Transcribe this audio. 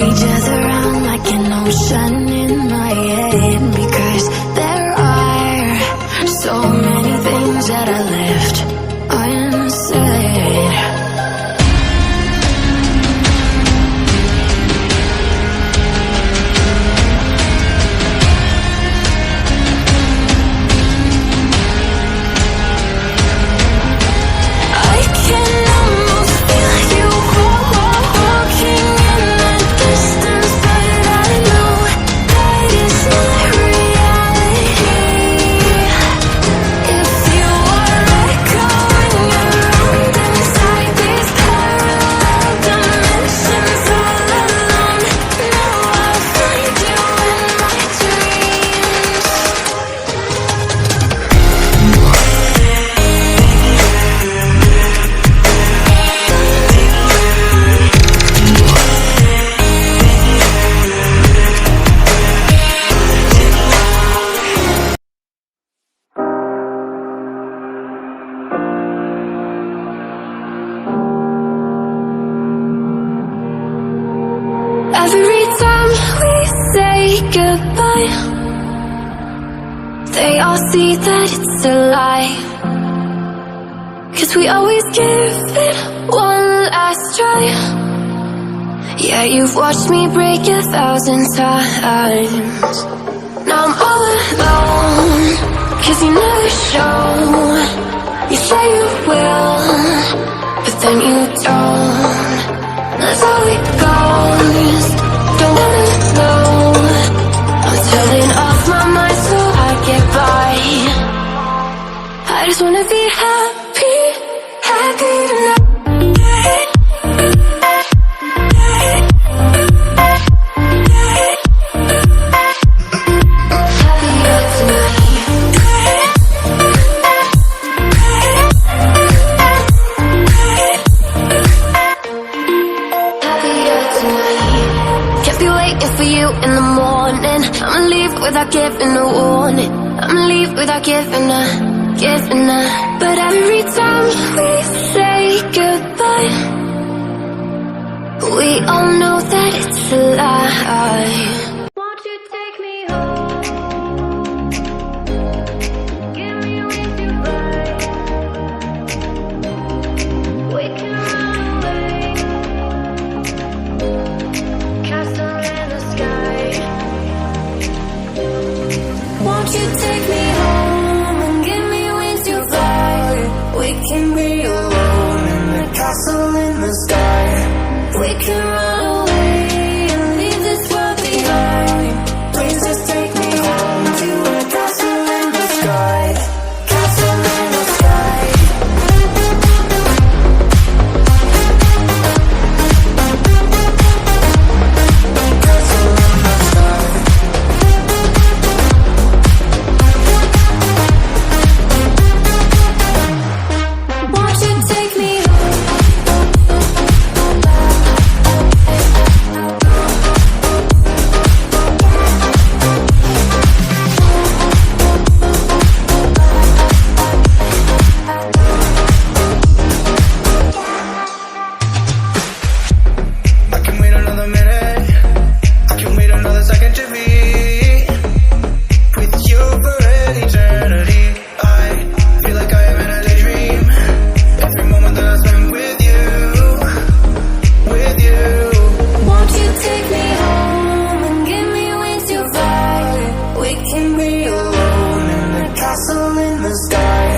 rages around like an ocean in my head, because there are so many things that I left unsaid. I can almost feel you walking in the distance, but I know that it's not reality. If you are echoing around inside these parallel dimensions all alone, know I'll find you in my dreams. Every time we say goodbye, they all see that it's a lie, 'cause we always give it one last try. Yeah, you've watched me break 1,000 times. Now I'm all alone, 'cause you never show. You say you will, but then you don't. That's how it goes. Don't wanna know. I'm turning off my mind so I get by. I just wanna be happy, happy tonight. Happier tonight. Happier tonight. Can't be waiting for you in the morning. I'ma leave without giving a warning. I'ma leave without giving a. But every time we say goodbye, we all know that it's